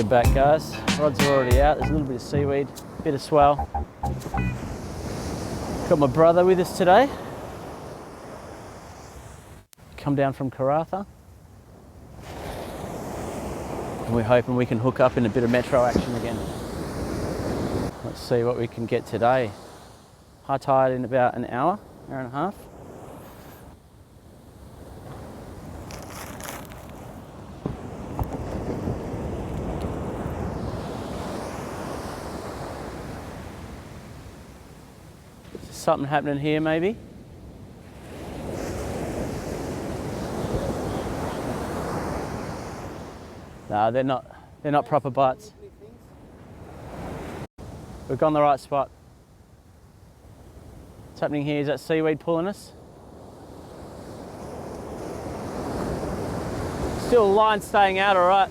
We're back, guys. Rods are already out. There's a little bit of seaweed, bit of swell. Got my brother with us today. Come down from Karratha. And we're hoping we can hook up in a bit of metro action again. Let's see what we can get today. High tide in about an hour and a half. Something happening here maybe. No, they're not proper bites. We've gone the right spot. What's happening here? Is that seaweed pulling us? Still line staying out, all right.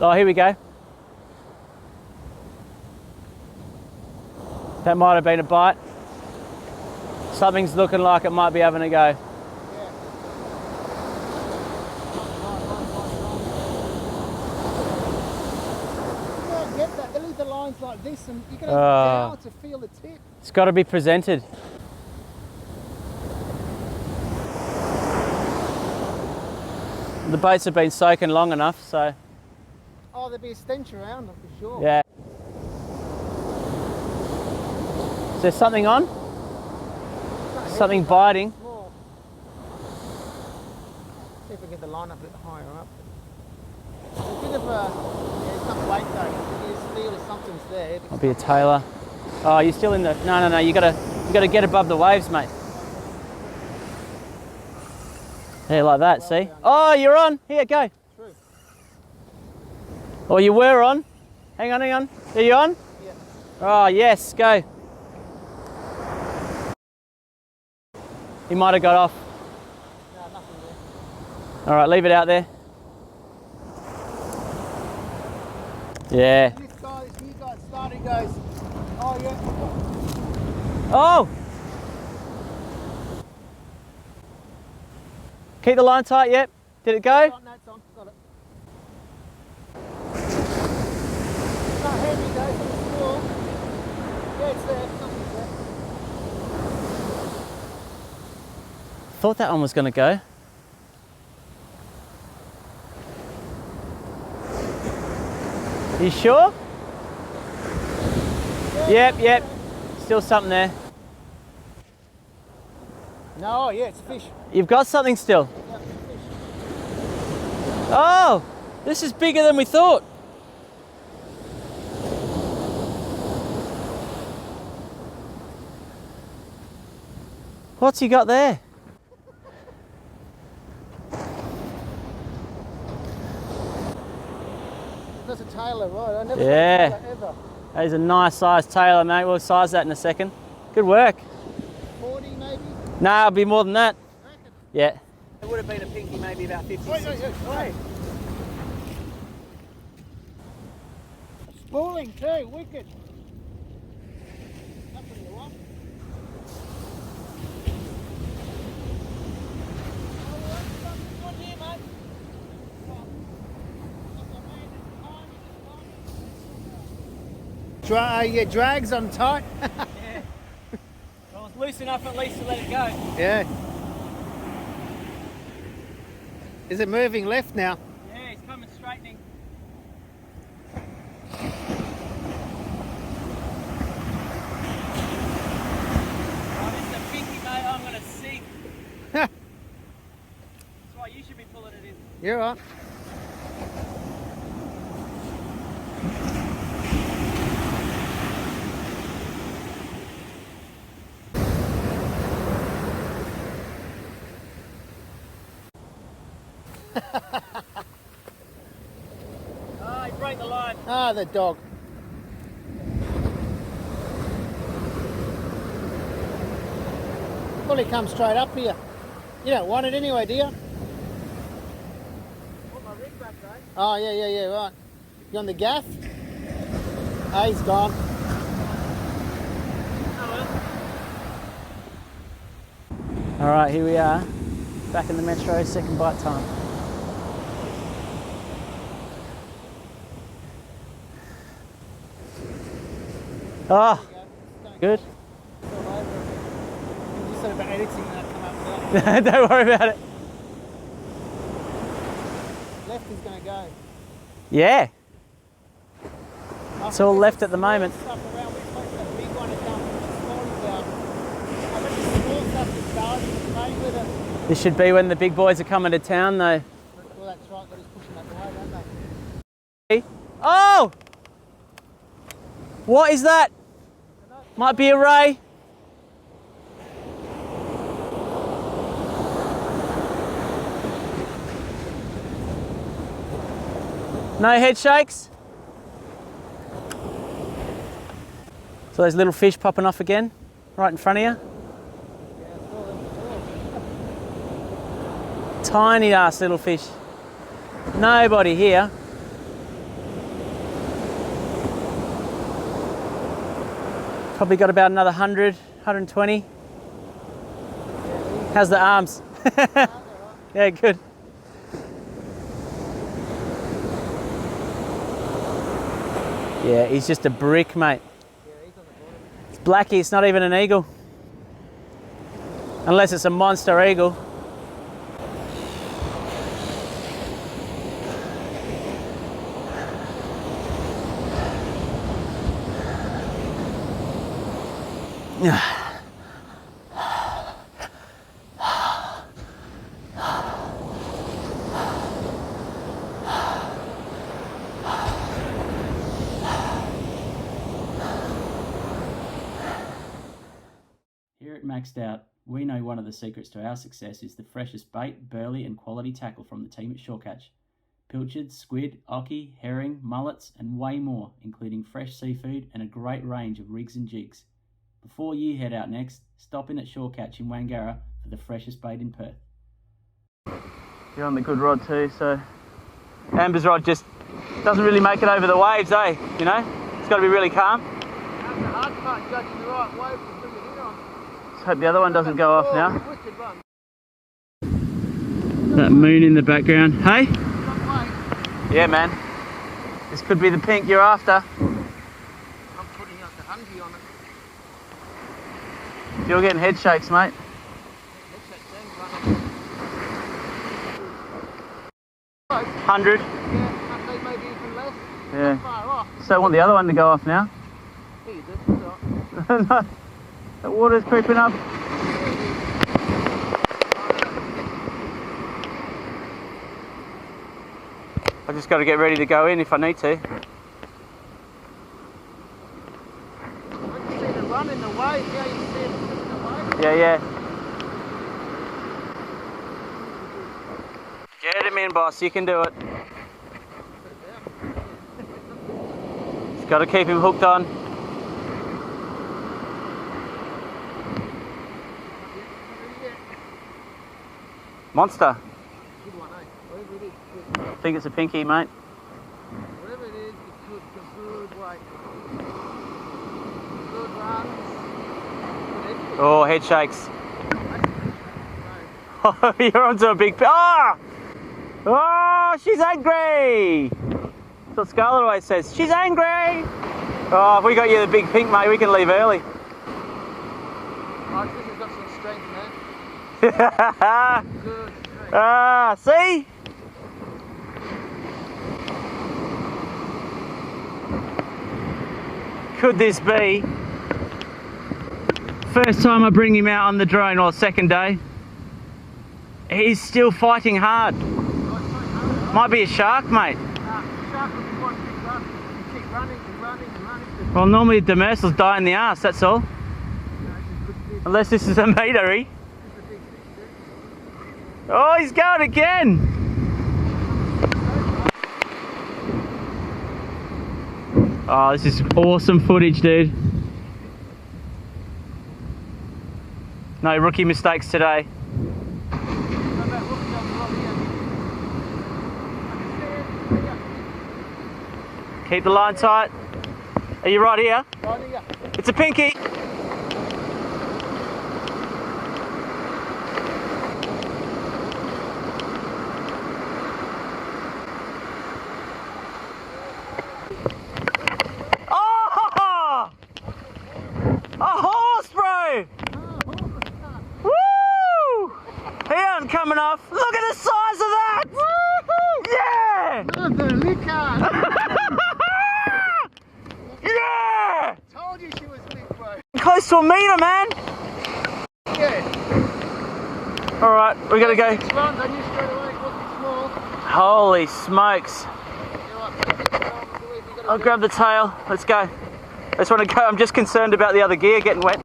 Oh, here we go. That might have been a bite. Something's looking like it might be having a go. Yeah. You don't get that. They leave the lines like this and you're going to have to feel the tip. It's got to be presented. The boats have been soaking long enough, so... Oh, there'll be a stench around them for sure. Yeah. Is there something on? Something biting? Small. See if we get the line up a bit higher up. There's a bit of a... Yeah, it's not weight though. You just feel if something's there. I'll be a tailor. Oh, you're still in the... No. You gotta get above the waves, mate. Yeah, like that, see? Oh, you're on. Here, go. True. Oh, you were on. Hang on. Are you on? Yeah. Oh, yes, go. He might have got off. No, nothing there. All right, leave it out there. Yeah. This guy, this new guy started, goes, oh yeah. Oh! Keep the line tight, yep. Did it go? No, it's on, got it. It's not heavy though, but it's small. Yeah, it's there, something's there. Thought that one was going to go. You sure? Yeah, Yep. Still something there. No, yeah, it's a fish. You've got something still. Yeah, it's a fish. Oh, this is bigger than we thought. What's he got there? That's a tailor, right? I never Yeah. seen a tailor ever. That is a nice sized tailor, mate. We'll size that in a second. Good work. 40 maybe? Nah, it'll be more than that. Reckon. Yeah. It would have been a pinky, maybe about 50. Wait. Spooling too, wicked. That's what you want. Yeah, drags on tight. Yeah. Well, it's loose enough at least to let it go. Yeah. Is it moving left now? Yeah, he's coming straightening. Oh, this is a pinky, mate. I'm going to sink. That's why you should be pulling it in. You're right. Oh, he broke the line. Ah, the dog. Probably come straight up here. You don't want it anyway, do you? Put my rig back, though. Oh, yeah, right. You on the gaff? Ah, he's gone. All right, here we are, back in the Metro, second bite time. Oh, There you good. go. It's all over. You just said about editing that come up there. Don't worry about it. Left is going to go. Yeah. It's all left at the moment. Stuff around. We're supposed to have a big one to dump, which is small about. I bet the small stuff is starting to play with it. This should be when the big boys are coming to town though. Well, that's right. They're just pushing that away, don't they? Oh! What is that? Might be a ray. No head shakes? So those little fish popping off again, right in front of you. Yeah, I saw them. Tiny ass little fish. Nobody here. Probably got about another 100, 120. How's the arms? Yeah, good. Yeah, he's just a brick, mate. Yeah, he's on the bottom. It's Blackie, it's not even an eagle. Unless it's a monster eagle. Here at Maxed Out, we know one of the secrets to our success is the freshest bait, burley and quality tackle from the team at Shorecatch. Pilchards, squid, ockie, herring, mullets and way more, including fresh seafood and a great range of rigs and jigs. Before you head out next, stop in at Shorecatch in Wangara for the freshest bait in Perth. You're on the good rod too, so Amber's rod just doesn't really make it over the waves, eh? You know, it's got to be really calm. That's the hard part, judging the right wave to bring it in on. Let's hope the other one doesn't go off now. Wicked one. That moon in the background. Hey? Long way. Yeah, man. This could be the pink you're after. I'm putting out the hungry on it. You're getting head shakes, mate. Looks like thing running. 100. Yeah, Monday maybe even less. Yeah. Not far off. So I want the other one to go off now. Here you do. It's all right. No, the water's creeping up. I just got to get ready to go in if I need to. When you see the run in the wave, yeah, you see it in the wave. Yeah, yeah. Get him in, boss. You can do it. Just got to keep him hooked on. Monster. Good one, eh? Whatever it is, good. I think it's a pinky, mate. Whatever it is, it's good. It's a good weight. Good runs. Good everything. Oh, head shakes. No. Oh, you're onto a big... Ah! Oh, she's angry! That's what Scarlett always says. She's angry! Oh, if we got you the big pink, mate, we can leave early. Oh, this has got some strength, man. Good strength. Ah, see? Could this be first time I bring him out on the drone, or second day? He's still fighting hard. Might be a shark, mate. Shark will be one big run. You keep running and running and running. Well, normally demersals die in the arse, that's all. No, this is good fish. Unless this is a meatery. This is a big fish, dude. Oh, he's going again. Oh, this is awesome footage, dude. No rookie mistakes today. Keep the line tight. Are you right here? Right here. It's a pinky. Oh! at the size of that! Yeah! Look at the liquor! Yeah! Told you she was big, bro. Close to a metre, man. Yeah. All right, we gotta go. 6 runs, I knew straight away it wasn't small. Holy smokes! I'll grab the tail. Let's go. I just want to go. I'm just concerned about the other gear getting wet.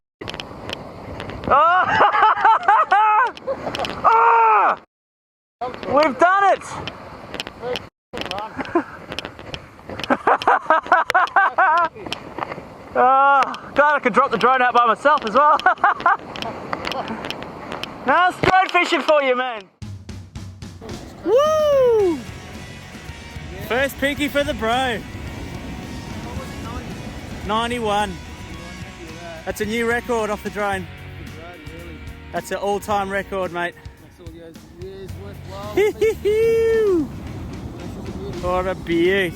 Oh! Oh! We've done it! Oh, glad I could drop the drone out by myself as well. Now it's drone fishing for you, man. Woo! First pinky for the bro. 91. That's a new record off the drone. That's an all-time record, mate. That's all years worthwhile. What a beaut.